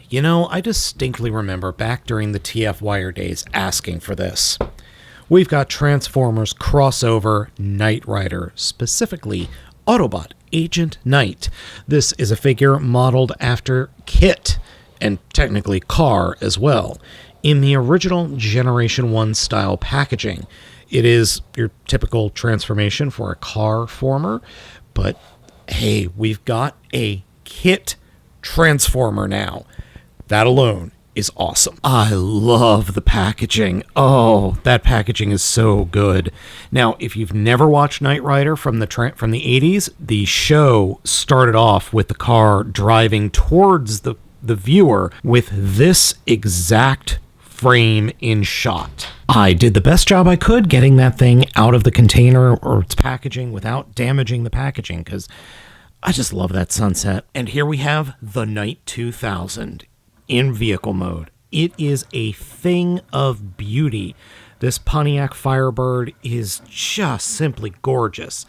You know, I distinctly remember back during the TF-Wire days asking for this. We've got Transformers crossover Knight Rider, specifically Autobot Agent Knight. This is a figure modeled after KITT, and technically Car as well, in the original Generation 1 style packaging. It is your typical transformation for a car former, but hey, we've got a KITT Transformer now. That alone is awesome. I love the packaging. Oh, that packaging is so good. Now, if you've never watched Knight Rider from the 80s, the show started off with the car driving towards the viewer with this exact frame in shot. I did the best job I could getting that thing out of the container or its packaging without damaging the packaging, because I just love that sunset. And here we have the Knight 2000 in vehicle mode. It is a thing of beauty. This Pontiac Firebird is just simply gorgeous.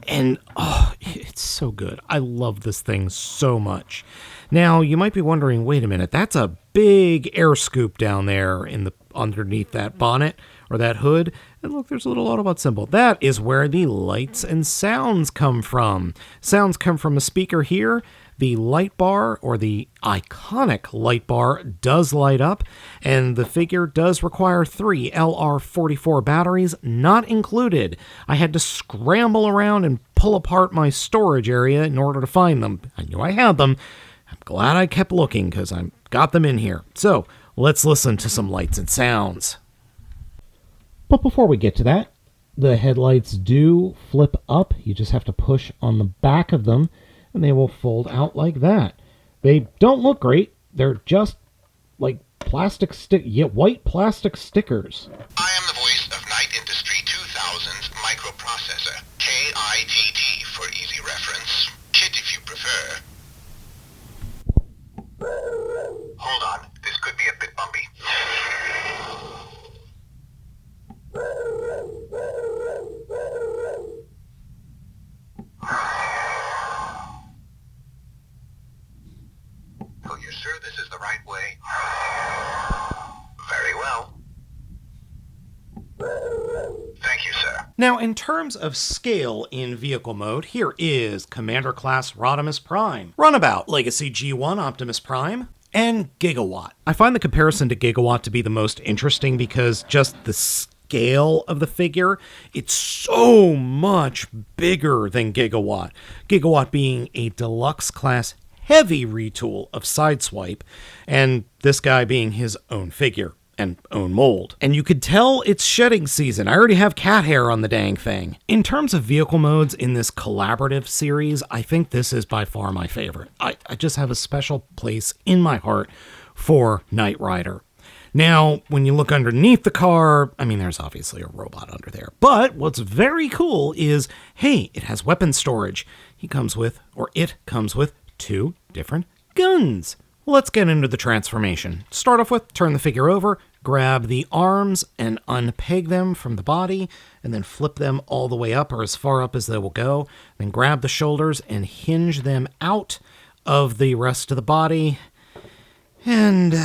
And oh, it's so good. I love this thing so much. Now, you might be wondering, wait a minute, that's a big air scoop down there underneath that bonnet or that hood. And look, there's a little Autobot symbol. That is where the lights and sounds come from. Sounds come from a speaker here. The light bar, or the iconic light bar, does light up, and the figure does require 3 LR44 batteries, not included. I had to scramble around and pull apart my storage area in order to find them. I knew I had them. I'm glad I kept looking, because I got them in here. So, let's listen to some lights and sounds. But before we get to that, the headlights do flip up. You just have to push on the back of them, and they will fold out like that. They don't look great. They're just like white plastic stickers. I am the voice of Knight Industry 2000's microprocessor, KITT for easy reference. KITT if you prefer. Hold on, this could be a bit bumpy. So you're sure this is the right way? Very well. Thank you, sir. Now, in terms of scale in vehicle mode, here is Commander Class Rodimus Prime, Runabout Legacy G1 Optimus Prime, and Gigawatt. I find the comparison to Gigawatt to be the most interesting because just the scale of the figure, it's so much bigger than Gigawatt. Gigawatt being a deluxe class heavy retool of Sideswipe, and this guy being his own figure and own mold. And you could tell it's shedding season. I already have cat hair on the dang thing. In terms of vehicle modes in this collaborative series, I think this is by far my favorite. I just have a special place in my heart for Knight Rider. Now, when you look underneath the car, I mean, there's obviously a robot under there. But what's very cool is, hey, it has weapon storage. It comes with 2 different guns. Let's get into the transformation. Start off with, turn the figure over, grab the arms and unpeg them from the body, and then flip them all the way up or as far up as they will go. Then grab the shoulders and hinge them out of the rest of the body. And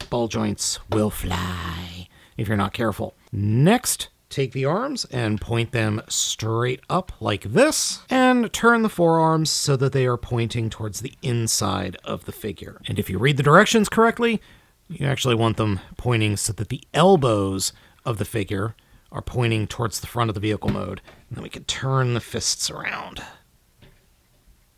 ball joints will fly if you're not careful. Next, take the arms and point them straight up like this, and turn the forearms so that they are pointing towards the inside of the figure. And if you read the directions correctly, you actually want them pointing so that the elbows of the figure are pointing towards the front of the vehicle mode. And then we can turn the fists around.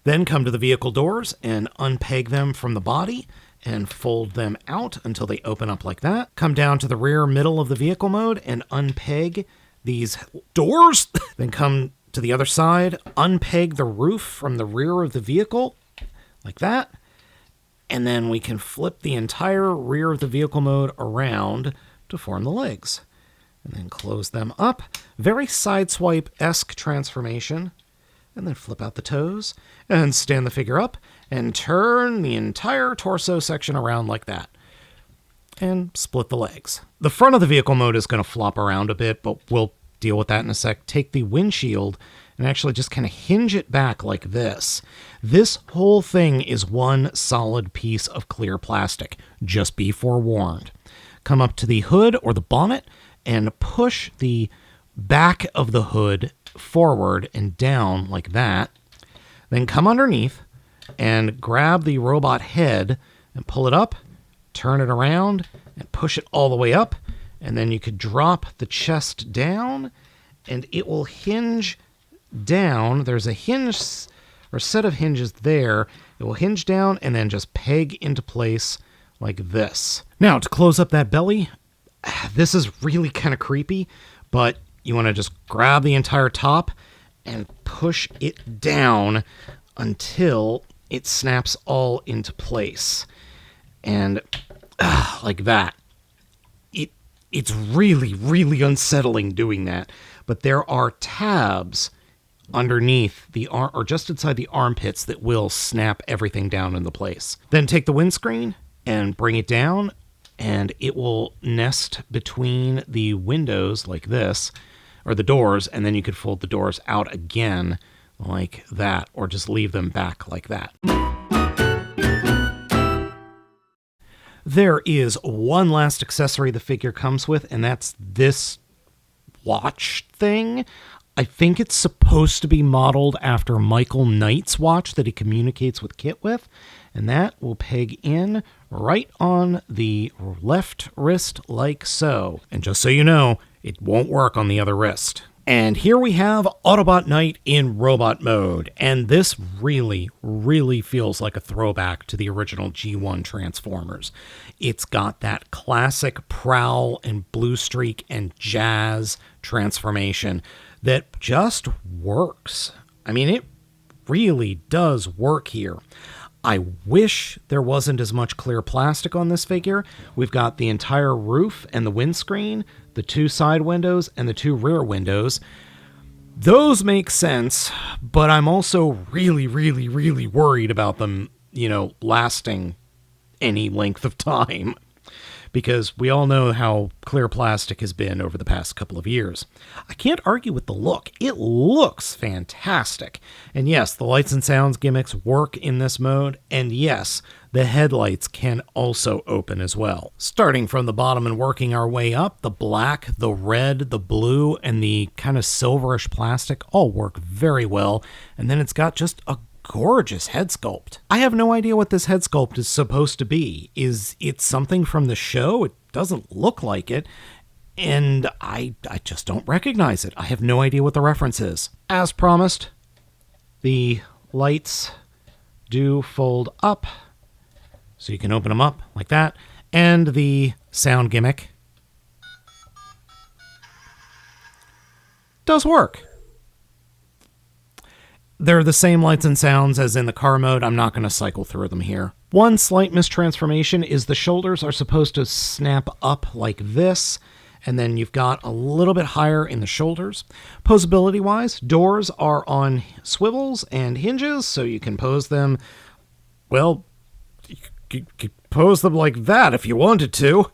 Then come to the vehicle doors and unpeg them from the body and fold them out until they open up like that. Come down to the rear middle of the vehicle mode and unpeg these doors. Then come to the other side, unpeg the roof from the rear of the vehicle like that. And then we can flip the entire rear of the vehicle mode around to form the legs. And then close them up. Very Sideswipe-esque transformation. And then flip out the toes and stand the figure up and turn the entire torso section around like that. And split the legs. The front of the vehicle mode is going to flop around a bit, but we'll deal with that in a sec. Take the windshield and actually just kind of hinge it back like this. This whole thing is one solid piece of clear plastic. Just be forewarned. Come up to the hood or the bonnet and push the back of the hood forward and down like that. Then come underneath and grab the robot head and pull it up, turn it around, and push it all the way up. And then you could drop the chest down, and it will hinge down. There's a hinge or set of hinges there. It will hinge down and then just peg into place like this. Now, to close up that belly, this is really kind of creepy, but you want to just grab the entire top and push it down until it snaps all into place. And like that. It's really, really unsettling doing that. But there are tabs underneath the arm, or just inside the armpits, that will snap everything down into place. Then take the windscreen and bring it down, and it will nest between the windows like this, or the doors, and then you could fold the doors out again like that, or just leave them back like that. There is one last accessory the figure comes with, and that's this watch thing. I think it's supposed to be modeled after Michael Knight's watch that he communicates with Kit with, and that will peg in right on the left wrist like so. And just so you know, it won't work on the other wrist. And here we have Autobot Knight in robot mode, and this really, really feels like a throwback to the original G1 Transformers. It's got that classic Prowl and Blue Streak and Jazz transformation that just works. I mean, it really does work here. I wish there wasn't as much clear plastic on this figure. We've got the entire roof and the windscreen, the two side windows, and the two rear windows. Those make sense, but I'm also really, really, really worried about them, lasting any length of time. Because we all know how clear plastic has been over the past couple of years. I can't argue with the look. It looks fantastic. And yes, the lights and sounds gimmicks work in this mode. And yes, the headlights can also open as well. Starting from the bottom and working our way up, the black, the red, the blue, and the kind of silverish plastic all work very well. And then it's got just a gorgeous head sculpt. I have no idea what this head sculpt is supposed to be. Is it something from the show? It doesn't look like it, and I just don't recognize it. I have no idea what the reference is. As promised, the lights do fold up, so you can open them up like that, and the sound gimmick does work. They're the same lights and sounds as in the car mode. I'm not going to cycle through them here. One slight mistransformation is the shoulders are supposed to snap up like this, and then you've got a little bit higher in the shoulders. Poseability-wise, doors are on swivels and hinges, so you can pose them, well, you could pose them like that if you wanted to.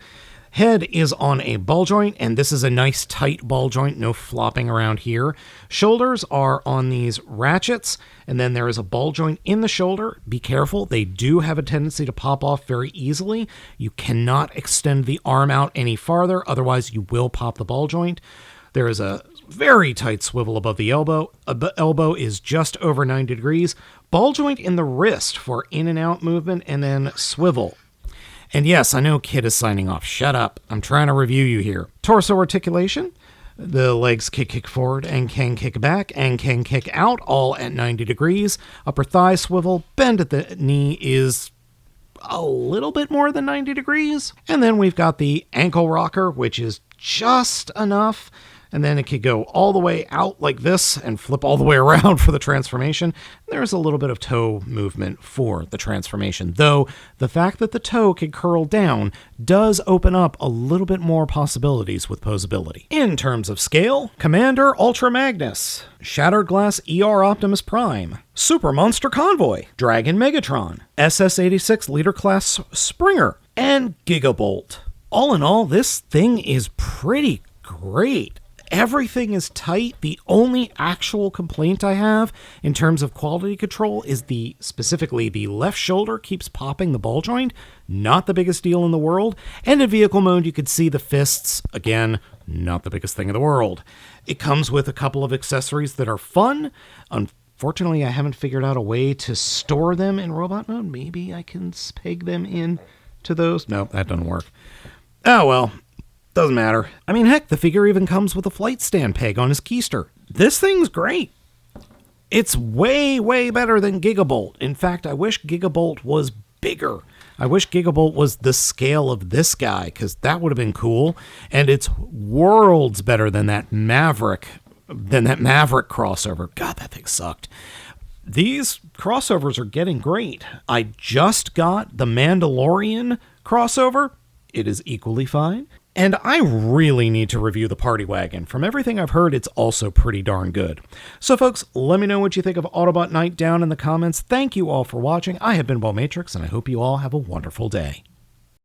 Head is on a ball joint, and this is a nice tight ball joint, no flopping around here. Shoulders are on these ratchets, and then there is a ball joint in the shoulder. Be careful, they do have a tendency to pop off very easily. You cannot extend the arm out any farther, otherwise you will pop the ball joint. There is a very tight swivel above the elbow. Elbow is just over 90 degrees. Ball joint in the wrist for in and out movement, and then swivel. And yes, I know Kid is signing off. Shut up. I'm trying to review you here. Torso articulation. The legs kick forward and can kick back and can kick out, all at 90 degrees. Upper thigh swivel, bend at the knee is a little bit more than 90 degrees. And then we've got the ankle rocker, which is just enough. And then it could go all the way out like this and flip all the way around for the transformation. There's a little bit of toe movement for the transformation, though the fact that the toe can curl down does open up a little bit more possibilities with posability. In terms of scale, Commander Ultra Magnus, Shattered Glass ER Optimus Prime, Super Monster Convoy, Dragon Megatron, SS-86 Leader Class Springer, and Gigabolt. All in all, this thing is pretty great. Everything is tight. The only actual complaint I have in terms of quality control is specifically the left shoulder keeps popping the ball joint. Not the biggest deal in the world. And in vehicle mode, you could see the fists. Again, not the biggest thing in the world. It comes with a couple of accessories that are fun. Unfortunately, I haven't figured out a way to store them in robot mode. Maybe I can peg them in to those. No, that doesn't work. Oh, well. Doesn't matter. I mean, heck, the figure even comes with a flight stand peg on his keister. This thing's great. It's way, way better than Gigabolt. In fact, I wish Gigabolt was bigger. I wish Gigabolt was the scale of this guy, because that would have been cool. And it's worlds better than that Maverick crossover. God, that thing sucked. These crossovers are getting great. I just got the Mandalorian crossover. It is equally fine. And I really need to review the Party Wagon. From everything I've heard, it's also pretty darn good. So folks, let me know what you think of Autobot Night down in the comments. Thank you all for watching. I have been Baltmatrix, and I hope you all have a wonderful day.